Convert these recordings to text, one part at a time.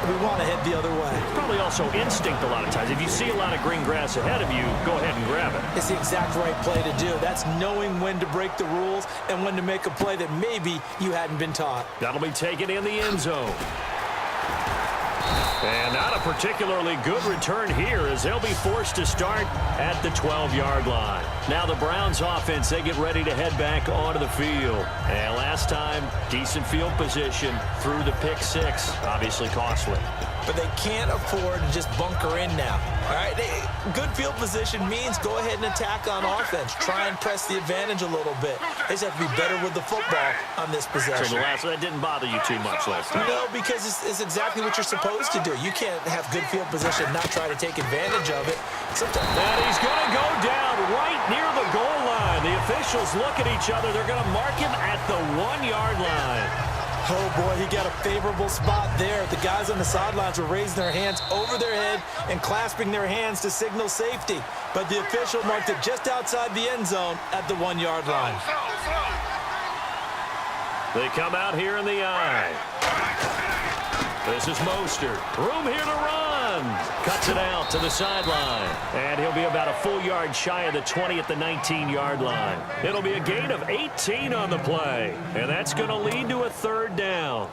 we want to head the other way. Probably also instinct a lot of times. If you see a lot of green grass ahead of you, go ahead and grab it. It's the exact right play to do. That's knowing when to break the rules and when to make a play that maybe you hadn't been taught. That'll be taken in the end zone. And not a particularly good return here as they'll be forced to start at the 12-yard line. Now the Browns offense, they get ready to head back onto the field. And last time, decent field position through the pick six. Obviously costly. But they can't afford to just bunker in now. All right, good field position means go ahead and attack on offense. Try and press the advantage a little bit. They just have to be better with the football on this possession. So that didn't bother you too much last time? No, because it's exactly what you're supposed to do. You can't have good field position and not try to take advantage of it. And he's going to go down right near the goal line. The officials look at each other. They're going to mark him at the 1-yard line. Oh, boy, he got a favorable spot there. The guys on the sidelines were raising their hands over their head and clasping their hands to signal safety. But the official marked it just outside the end zone at the 1-yard line. They come out here in the eye. This is Mostert. Room here to run. Cuts it out to the sideline. And he'll be about a full yard shy of the 20 at the 19-yard line. It'll be a gain of 18 on the play. And that's going to lead to a third down.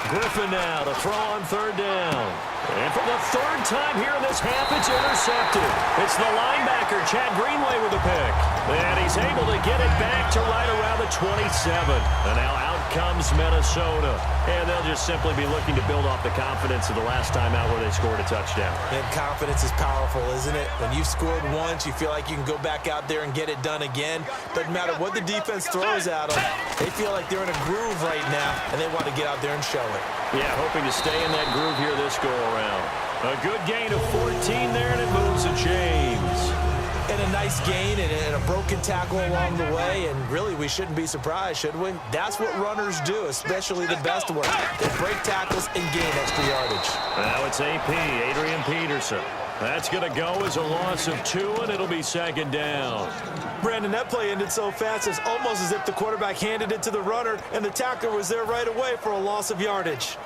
Griffin now to throw on third down. And for the third time here in this half, it's intercepted. It's the linebacker, Chad Greenway, with the pick. And he's able to get it back to right around the 27. And now out comes Minnesota. And they'll just simply be looking to build off the confidence of the last time out where they scored a touchdown. And confidence is powerful, isn't it? When you've scored once, you feel like you can go back out there and get it done again. Doesn't matter what the defense throws at them. They feel like they're in a groove right now, and they want to get out there and show it. Yeah, hoping to stay in that groove here this go-around. A good gain of 14 there, and it moves the chains. And a nice gain and a broken tackle along the way, and really we shouldn't be surprised, should we? That's what runners do, especially the best ones. They break tackles and gain extra yardage. Now it's AP, Adrian Peterson. That's going to go as a loss of 2, and it'll be second down. Brandon, that play ended so fast, it's almost as if the quarterback handed it to the runner, and the tackler was there right away for a loss of yardage.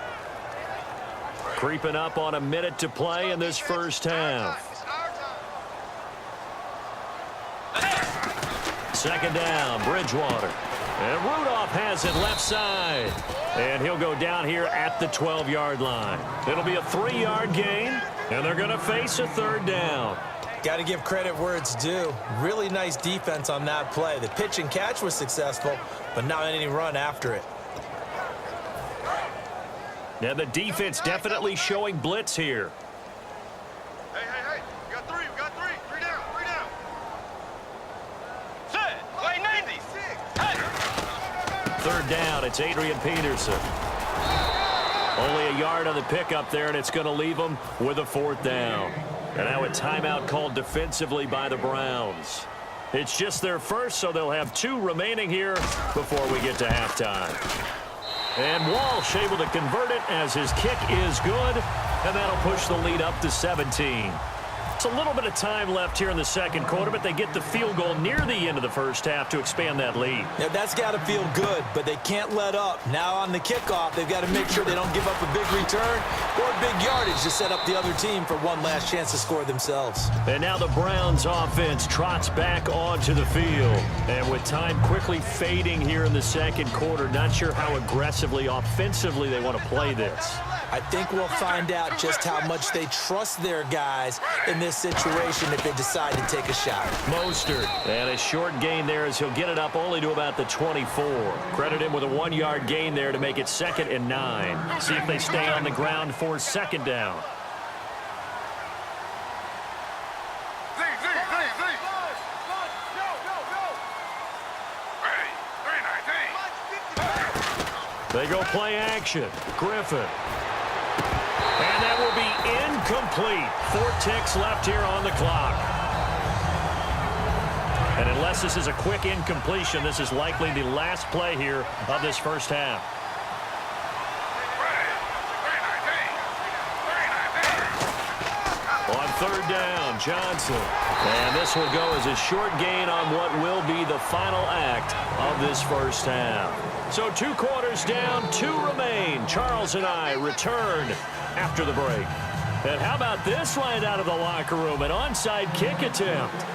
Creeping up on a minute to play in this first half. Second down, Bridgewater. And Rudolph has it left side. And he'll go down here at the 12-yard line. It'll be a 3-yard gain, and they're going to face a third down. Got to give credit where it's due. Really nice defense on that play. The pitch and catch was successful, but not any run after it. Now the defense definitely showing blitz here. Hey. We got three. Three down. Set. Play 96. Hey. Third down, it's Adrian Peterson. Only a yard on the pickup there, and it's going to leave them with a fourth down. And now a timeout called defensively by the Browns. It's just their first, so they'll have 2 remaining here before we get to halftime. And Walsh able to convert it as his kick is good, and that'll push the lead up to 17. It's a little bit of time left here in the second quarter, but they get the field goal near the end of the first half to expand that lead. Yeah, that's got to feel good, but they can't let up. Now on the kickoff, they've got to make sure they don't give up a big return or big yardage to set up the other team for one last chance to score themselves. And now the Browns offense trots back onto the field. And with time quickly fading here in the second quarter, not sure how aggressively, offensively they want to play this. I think we'll find out just how much they trust their guys in this situation if they decide to take a shot. Mostert, and a short gain there as he'll get it up only to about the 24. Credit him with a 1-yard gain there to make it 2nd and 9. See if they stay on the ground for second down. They go play action. Griffin. And that will be incomplete. 4 ticks left here on the clock. And Unless this is a quick incompletion, this is likely the last play here of this first half. On third down, Johnson. And this will go as a short gain on what will be the final act of this first half. So 2 quarters down, 2 remain. Charles and I return after the break. And how about this line out of the locker room? An onside kick attempt.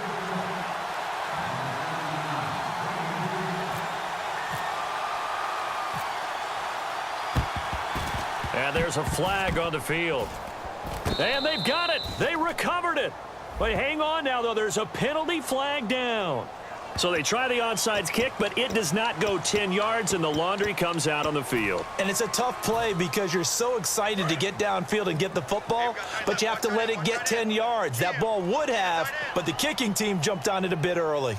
And there's a flag on the field. And they've got it. They recovered it. But hang on now, though. There's a penalty flag down. So they try the onside kick, but it does not go 10 yards, and the laundry comes out on the field. And it's a tough play because you're so excited to get downfield and get the football, but you have to let it get 10 yards. That ball would have, but the kicking team jumped on it a bit early.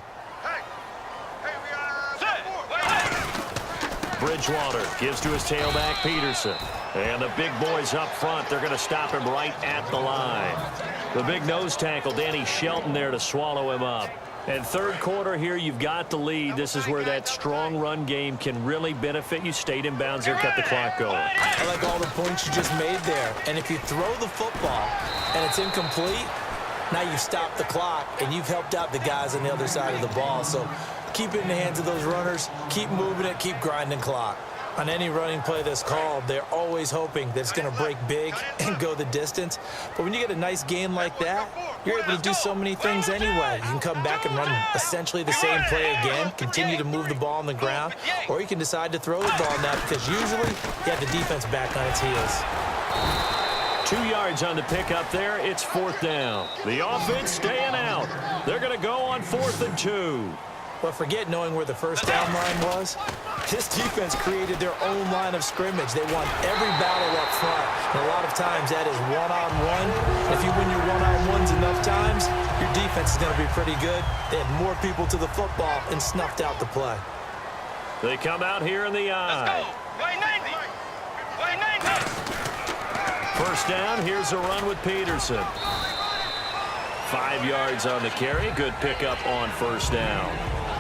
Bridgewater gives to his tailback, Peterson. And the big boys up front, they're going to stop him right at the line. The big nose tackle, Danny Shelton, there to swallow him up. And third quarter here, you've got the lead. This is where that strong run game can really benefit you. Stayed in bounds there, kept the clock going. I like all the points you just made there. And if you throw the football and it's incomplete, now you've stopped the clock and you've helped out the guys on the other side of the ball. So keep it in the hands of those runners. Keep moving it. Keep grinding clock. On any running play that's called, they're always hoping that it's going to break big and go the distance. But when you get a nice game like that, you're able to do so many things anyway. You can come back and run essentially the same play again, continue to move the ball on the ground, or you can decide to throw the ball now because usually you have the defense back on its heels. 2 yards on the pickup there. It's fourth down. The offense staying out. They're going to go on 4th and 2. But forget knowing where the first down line was. This defense created their own line of scrimmage. They won every battle up front. And a lot of times that is one-on-one. If you win your one-on-ones enough times, your defense is going to be pretty good. They had more people to the football and snuffed out the play. They come out here in the eye. Let's go. Way 90. Way 90. First down, here's a run with Peterson. 5 yards on the carry. Good pickup on first down.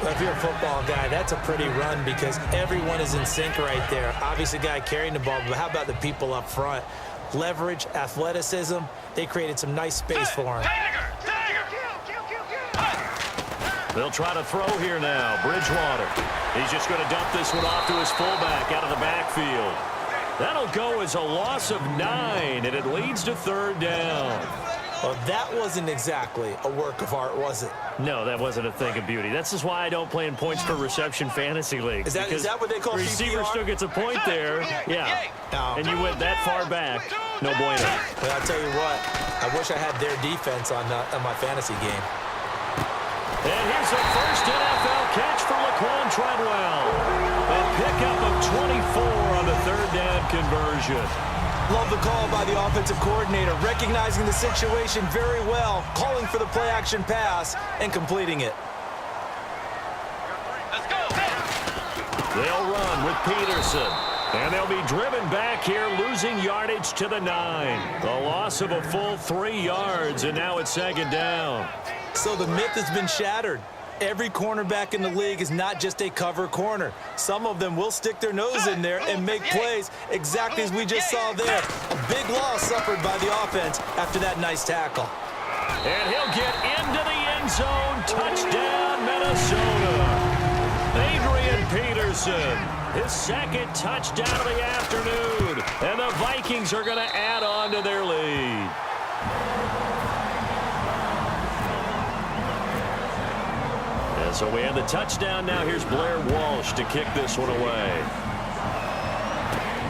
Well, if you're a football guy, that's a pretty run because everyone is in sync right there. Obviously, guy carrying the ball, but how about the people up front? Leverage, athleticism. They created some nice space for him. They'll try to throw here now. Bridgewater. He's just going to dump this one off to his fullback out of the backfield. That'll go as a loss of 9, and it leads to third down. Well, that wasn't exactly a work of art, was it? No, that wasn't a thing of beauty. This is why I don't play in points per reception fantasy leagues. Is that what they call the receiver PPR? still gets a point there. Yeah. No. And you went that far back. No bueno. But I'll tell you what, I wish I had their defense on my fantasy game. And here's the first NFL catch for Laquan Treadwell. A pickup of 24 on the third down conversion. Love the call by the offensive coordinator, recognizing the situation very well, calling for the play-action pass, and completing it. Let's go. They'll run with Peterson. And they'll be driven back here, losing yardage to the 9. The loss of a full 3 yards, and now it's second down. So the myth has been shattered. Every cornerback in the league is not just a cover corner. Some of them will stick their nose in there and make plays exactly as we just saw there. A big loss suffered by the offense after that nice tackle. And he'll get into the end zone. Touchdown, Minnesota. Adrian Peterson, his second touchdown of the afternoon. And the Vikings are going to add on to their lead. So we have the touchdown now. Here's Blair Walsh to kick this one away.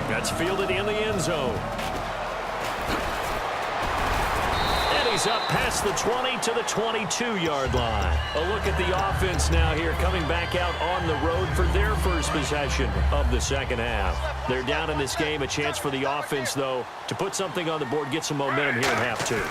That's fielded in the end zone. And he's up past the 20 to the 22-yard line. A look at the offense now here, coming back out on the road for their first possession of the second half. They're down in this game. A chance for the offense, though, to put something on the board, get some momentum here in half 2.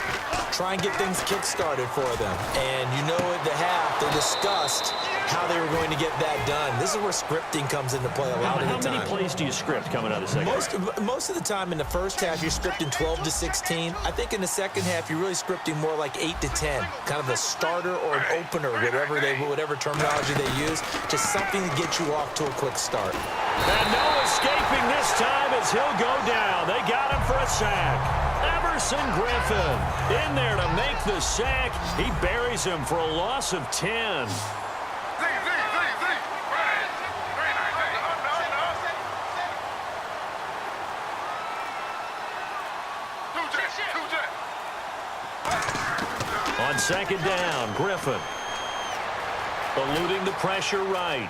Try and get things kick-started for them. And you know at the half, they discussed how they were going to get that done. This is where scripting comes into play a lot of the time. How many plays do you script coming out of the second half? Most of the time in the first half, you're scripting 12 to 16. I think in the second half, you really script scripting more like 8 to 10, kind of a starter or an opener, whatever terminology they use, just something to get you off to a quick start. And no escaping this time as he'll go down. They got him for a sack. Everson Griffin in there to make the sack. He buries him for a loss of 10. On second down, Griffin eluding the pressure right.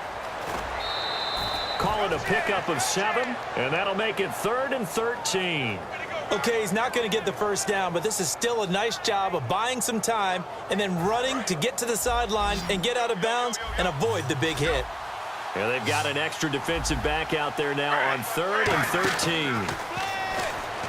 Call it a pickup of 7, and that'll make it 3rd and 13. Okay, he's not going to get the first down, but this is still a nice job of buying some time and then running to get to the sideline and get out of bounds and avoid the big hit. And they've got an extra defensive back out there now on 3rd and 13.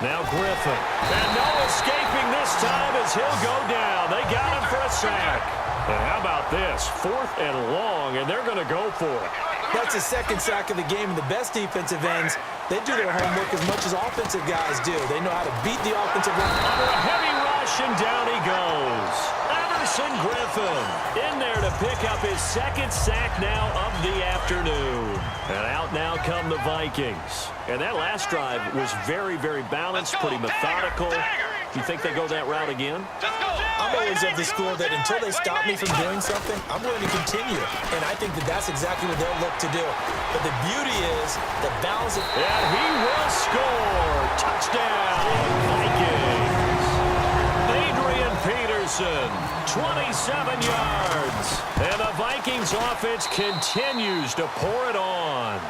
Now Griffin. And no escaping this time as he'll go down. They got him for a sack. And how about this? 4th and long, and they're going to go for it. That's the second sack of the game, and the best defensive ends, they do their homework as much as offensive guys do. They know how to beat the offensive line. Under a heavy rush, and down he goes. Everson Griffin in there to pick up his 2nd sack now of the afternoon. And out now come the Vikings. And that last drive was very, very balanced, pretty methodical. Do you think they go that route again? I'm always of the school that until they stop me from doing something, I'm going to continue. And I think that that's exactly what they'll look to do. But the beauty is the balance of... And he will score. Touchdown, Vikings. Adrian Peterson, 27 yards. And the Vikings offense continues to pour it on.